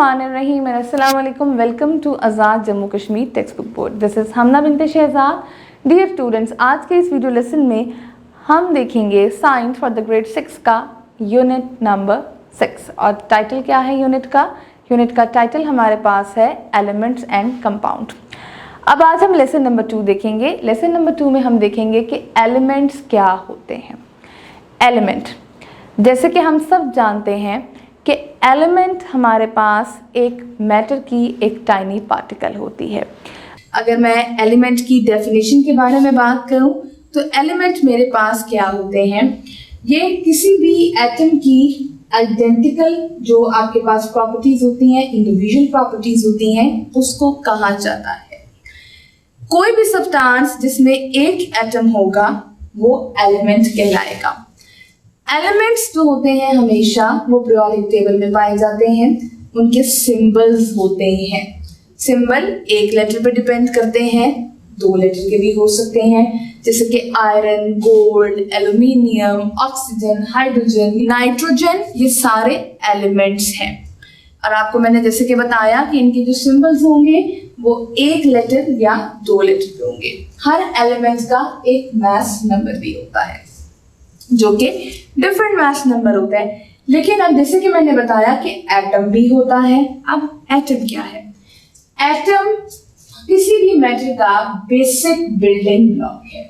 बिस्मिल्लाहिर्रहमानिर्रहीम। अस्सलाम वालेकुम। Welcome to Azad Jammu Kashmir textbook board. This is Hamna Binte Shahzad. Dear students, आज के इस वीडियो लेसन में हम देखेंगे साइंस फॉर द ग्रेड 6 का यूनिट नंबर 6। और टाइटल क्या है यूनिट का? यूनिट का टाइटल हमारे पास है एलिमेंट्स एंड कंपाउंड। अब आज हम लेसन नंबर 2 देखेंगे। लेसन नंबर 2 में हम देखेंगे कि एलिमेंट्स क्या होते हैं। एलिमेंट, जैसे कि हम सब जानते हैं कि एलिमेंट हमारे पास एक मैटर की एक टाइनी पार्टिकल होती है। अगर मैं एलिमेंट की डेफिनेशन के बारे में बात करूं तो एलिमेंट मेरे पास क्या होते हैं, ये किसी भी एटम की आइडेंटिकल जो आपके पास प्रॉपर्टीज होती हैं, इंडिविजुअल प्रॉपर्टीज होती हैं, उसको कहा जाता है। कोई भी सब्सटेंस जिसमें एक एटम होगा वो एलिमेंट कहलाएगा। एलिमेंट्स जो होते हैं हमेशा वो पीरियोडिक टेबल में पाए जाते हैं। उनके सिंबल्स होते हैं। सिंबल एक लेटर पे डिपेंड करते हैं, 2 लेटर के भी हो सकते हैं, जैसे कि iron, gold, aluminium, oxygen, hydrogen, nitrogen, ये सारे एलिमेंट्स हैं। और आपको मैंने जैसे कि बताया कि इनके जो सिंबल्स होंगे वो एक लेटर या 2 लेटर पे होंगे। हर एलिमेंट का एक मास नंबर भी होता है जो कि डिफरेंट मास नंबर होता है। लेकिन अब जैसे कि मैंने बताया कि एटम भी होता है। अब एटम क्या है? एटम किसी भी मैटर का बेसिक बिल्डिंग ब्लॉक है।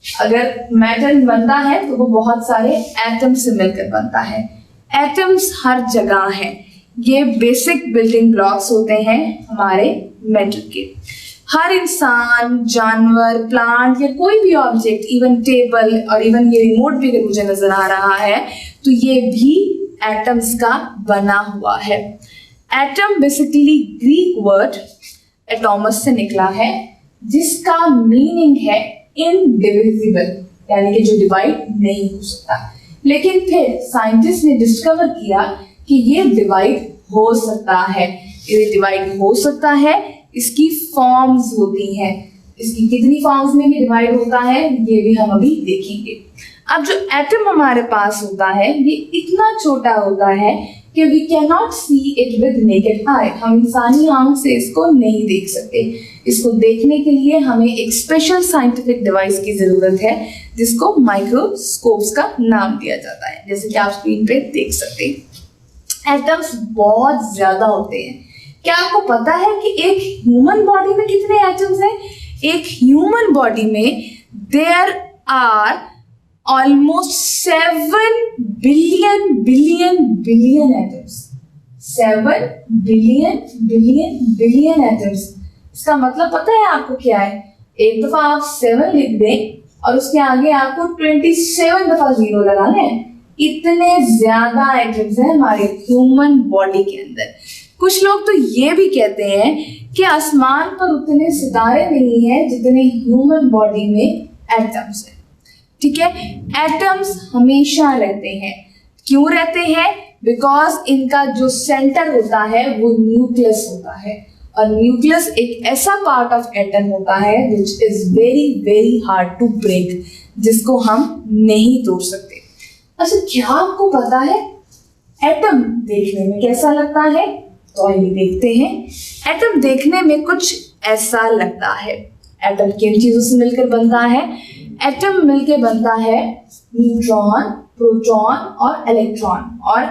अगर मैटर बनता है तो वो बहुत सारे एटम से मिलकर बनता है। एटम्स हर जगह हैं। ये बेसिक बिल्डिंग ब्लॉक्स होते हैं हमारे मैटर के। हर इंसान, जानवर, प्लांट या कोई भी ऑब्जेक्ट, इवन टेबल और इवन ये रिमोट भी अगर मुझे नजर आ रहा है तो ये भी एटम्स का बना हुआ है। एटम बेसिकली ग्रीक वर्ड एटॉमस से निकला है, जिसका मीनिंग है इनडिविजिबल, यानी कि जो डिवाइड नहीं हो सकता। लेकिन फिर साइंटिस्ट ने डिस्कवर किया कि ये डिवाइड हो सकता है। ये डिवाइड हो सकता है, इसकी फॉर्म्स होती हैं। इसकी कितनी फॉर्म्स में भी डिवाइड होता है ये भी हम अभी देखेंगे। अब जो एटम हमारे पास होता है ये इतना छोटा होता है कि we can not see it with naked eye. हम इंसानी आंख से इसको नहीं देख सकते। इसको देखने के लिए हमें एक स्पेशल साइंटिफिक डिवाइस की जरूरत है जिसको माइक्रोस्कोप्स का नाम दिया जाता है, जैसे कि आप स्क्रीन पे देख सकते हैं। एटम्स बहुत ज्यादा होते हैं। क्या आपको पता है कि एक ह्यूमन बॉडी में कितने एटम्स हैं? एक ह्यूमन बॉडी में there are almost 7 billion billion billion atoms. 7 billion billion billion atoms. इसका मतलब पता है आपको क्या है? एक दफा आप 7 लिख दें और उसके आगे आपको 27 दफा 0 लगाना है। इतने ज्यादा एटम्स हैं हमारे ह्यूमन बॉडी के अंदर। कुछ लोग तो ये भी कहते हैं कि आसमान पर उतने सितारे नहीं हैं जितने ह्यूमन बॉडी में एटम्स हैं। ठीक है, एटम्स हमेशा रहते हैं। क्यों रहते हैं? बिकॉज इनका जो सेंटर होता है वो न्यूक्लियस होता है, और न्यूक्लियस एक ऐसा पार्ट ऑफ एटम होता है which is very very hard to break, जिसको हम नहीं तोड़ सकते। अच्छा, क्या आपको पता है एटम देखने में कैसा लगता है? तो आइए देखते हैं। एटम देखने में कुछ ऐसा लगता है। एटम किन चीजों से मिलकर बनता है? एटम मिलकर बनता है न्यूट्रॉन, प्रोटॉन और इलेक्ट्रॉन। और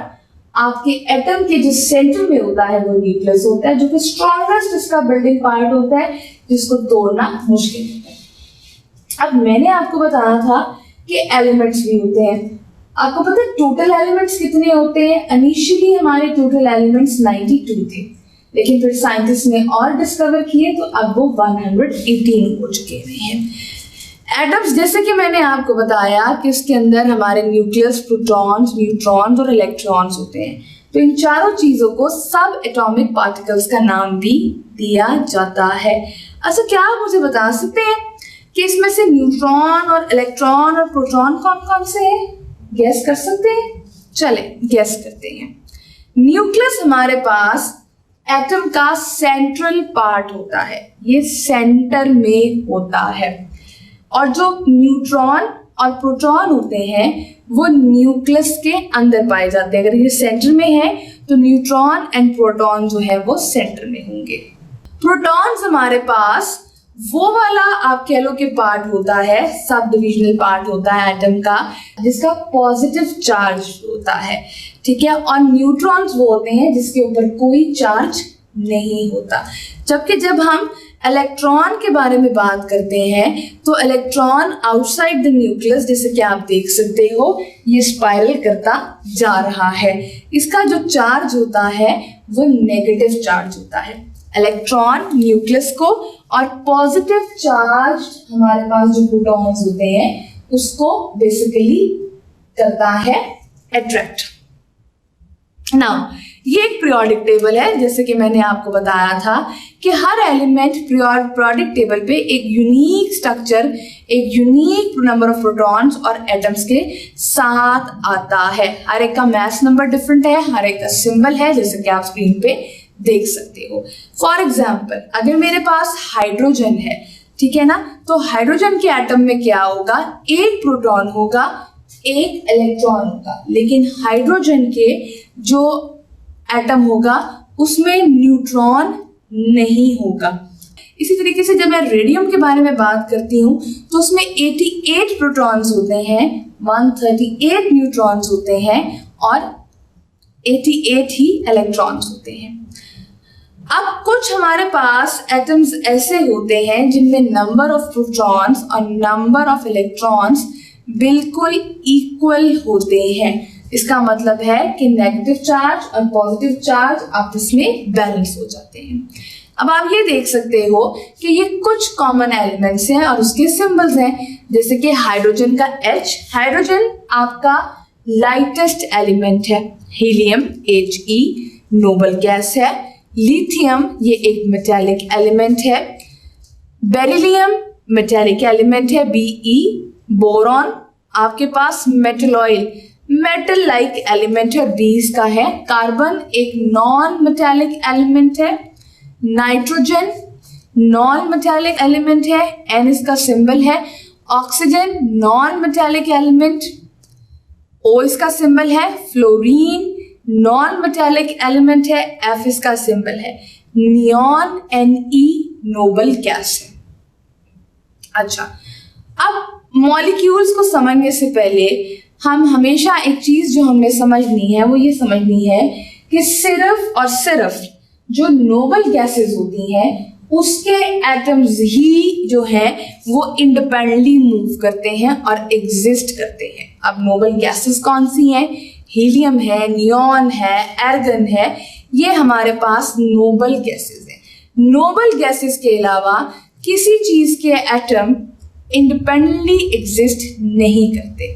आपके एटम के जो सेंटर में होता है वो न्यूक्लियस होता है, जो कि स्ट्रॉन्गेस्ट इसका बिल्डिंग पार्ट होता है, जिसको तोड़ना मुश्किल होता है। अब मैंने आपको बताया था कि एलिमेंट्स भी होते हैं। आपको पता है टोटल एलिमेंट्स कितने होते हैं? इनिशियली हमारे टोटल एलिमेंट्स 92 थे, लेकिन फिर साइंटिस्ट ने और डिस्कवर किए तो अब वो 118 हो चुके हैं। एटम्स, जैसे कि मैंने आपको बताया कि इसके अंदर हमारे न्यूक्लियस, प्रोटॉन्स, न्यूट्रॉन्स और इलेक्ट्रॉन्स होते हैं। तो इन चारों चीजों को सब एटॉमिक पार्टिकल्स का नाम भी दिया जाता है। अच्छा, क्या आप मुझे बता सकते हैं कि इसमें से न्यूट्रॉन और इलेक्ट्रॉन और प्रोटॉन कौन कौन से हैं? गैस कर सकते हैं? चले गैस करते हैं। न्यूक्लियस हमारे पास एटम का सेंट्रल पार्ट होता है, ये सेंटर में होता है। और जो न्यूट्रॉन और प्रोटॉन होते हैं वो न्यूक्लियस के अंदर पाए जाते हैं। अगर ये सेंटर में है तो न्यूट्रॉन एंड प्रोटॉन जो है वो सेंटर में होंगे। प्रोटॉन्स हमारे पास वो वाला आप कह लो कि पार्ट होता है, सब डिविजनल पार्ट होता है एटम का, जिसका पॉजिटिव चार्ज होता है, ठीक है। और न्यूट्रॉन्स वो होते हैं जिसके ऊपर कोई चार्ज नहीं होता। जबकि जब हम इलेक्ट्रॉन के बारे में बात करते हैं तो इलेक्ट्रॉन आउटसाइड द न्यूक्लियस, जैसे कि आप देख सकते हो ये स्पाइरल करता जा रहा है, इसका जो चार्ज होता है वो नेगेटिव चार्ज होता है। इलेक्ट्रॉन न्यूक्लियस को और पॉजिटिव चार्ज हमारे पास जो प्रोटॉन्स होते हैं उसको बेसिकली करता है अट्रैक्ट। नाउ ये एक पीरियोडिक टेबल है, जैसे कि मैंने आपको बताया था कि हर एलिमेंट पीरियोडिक टेबल पे एक यूनिक स्ट्रक्चर, एक यूनिक नंबर ऑफ प्रोटॉन्स और एटम्स के साथ आता है। हर एक का मास नंबर डिफरेंट है, हर एक का सिंबल है, जैसे कि आप स्क्रीन पे देख सकते हो। फॉर एग्जाम्पल अगर मेरे पास हाइड्रोजन है, ठीक है ना, तो हाइड्रोजन के एटम में क्या होगा, एक प्रोटॉन होगा, एक इलेक्ट्रॉन होगा, लेकिन हाइड्रोजन के जो एटम होगा उसमें न्यूट्रॉन नहीं होगा। इसी तरीके से जब मैं रेडियम के बारे में बात करती हूँ तो उसमें 88 प्रोटॉन्स होते हैं, 138 न्यूट्रॉन्स होते हैं और 88 ही इलेक्ट्रॉन्स होते हैं। अब कुछ हमारे पास एटम्स ऐसे होते हैं जिनमें नंबर ऑफ प्रोटॉन्स और नंबर ऑफ इलेक्ट्रॉन्स बिल्कुल इक्वल होते हैं। इसका मतलब है कि नेगेटिव चार्ज और पॉजिटिव चार्ज आपस में बैलेंस हो जाते हैं। अब आप ये देख सकते हो कि ये कुछ कॉमन एलिमेंट्स हैं और उसके सिंबल्स हैं, जैसे कि हाइड्रोजन का H, हाइड्रोजन आपका लाइटेस्ट एलिमेंट है, हीलियम He नोबल गैस है, लिथियम ये एक मेटालिक एलिमेंट है, बेरिलियम मेटालिक एलिमेंट है Be, बोरॉन आपके पास मेटलॉइड मेटल लाइक एलिमेंट है, 20 का है, कार्बन एक नॉन मेटालिक एलिमेंट है, नाइट्रोजन नॉन मेटालिक एलिमेंट है, N इसका सिंबल है, oxygen non metallic element, O इसका सिंबल है, फ्लोरीन नॉन मेटालिक एलिमेंट है, F इसका सिंबल है, नियॉन Ne नोबल गैस है। अच्छा, अब मॉलिक्यूल्स को समझने से पहले हम हमेशा एक चीज जो हमने समझनी है वो ये समझनी है कि सिर्फ और सिर्फ जो नोबल गैसेस होती हैं उसके एटम्स ही जो हैं वो इंडिपेंडेंटली मूव करते हैं और एग्जिस्ट करते हैं। अब नोबल गैसेस कौन सी हैं? हीलियम है, नियॉन है, आर्गन है, ये हमारे पास नोबल गैसेस हैं। नोबल गैसेस के अलावा किसी चीज के एटम इंडिपेंडेंटली एग्जिस्ट नहीं करते,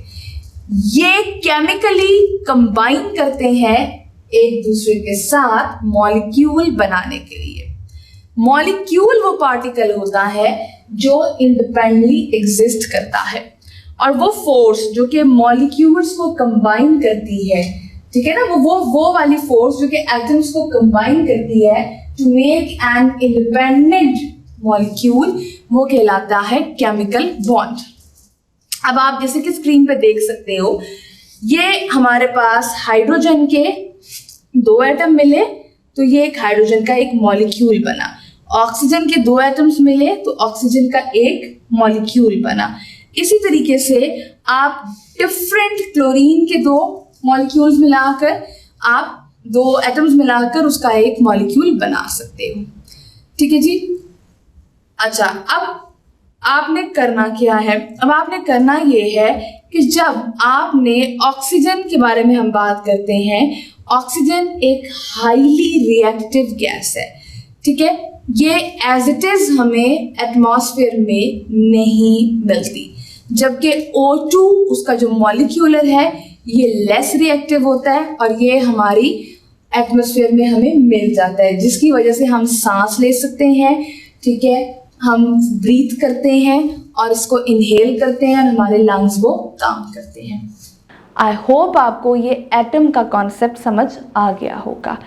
ये केमिकली कंबाइन करते हैं एक दूसरे के साथ मॉलिक्यूल बनाने के लिए। मॉलिक्यूल वो पार्टिकल होता है जो इंडिपेंडेंटली एग्जिस्ट करता है और वो फोर्स जो कि मॉलिक्यूल्स को कंबाइन करती है, ठीक है ना, वो वाली फोर्स जो कि एटम्स को कंबाइन करती है to make an independent molecule, वो कहलाता है केमिकल बॉन्ड। अब आप जैसे कि स्क्रीन पे देख सकते हो, ये हमारे पास हाइड्रोजन के 2 एटम मिले तो ये एक हाइड्रोजन का एक मॉलिक्यूल बना, ऑक्सीजन के 2 एटम्स मिले तो ऑक्सीजन का एक मॉलिक्यूल बना। इसी तरीके से आप डिफरेंट क्लोरीन के 2 मॉलिक्यूल्स मिलाकर, आप 2 एटम्स मिलाकर उसका एक मॉलिक्यूल बना सकते हो, ठीक है जी। अच्छा, अब आपने करना क्या है? अब आपने करना ये है कि जब आपने ऑक्सीजन के बारे में हम बात करते हैं, ऑक्सीजन एक हाईली रिएक्टिव गैस है, ठीक है, ये एज इट इज हमें एटमॉस्फेयर में नहीं मिलती, जबकि O2 उसका जो मॉलिक्यूलर है ये लेस रिएक्टिव होता है और ये हमारी एटमॉस्फेयर में हमें मिल जाता है, जिसकी वजह से हम सांस ले सकते हैं, ठीक है, हम ब्रीथ करते हैं और इसको इनहेल करते हैं और हमारे लंग्स वो काम करते हैं। आई होप आपको ये एटम का कॉन्सेप्ट समझ आ गया होगा।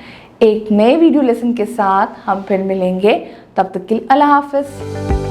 एक नए वीडियो लेसन के साथ हम फिर मिलेंगे, तब तक के लिए अल्लाह हाफिज़।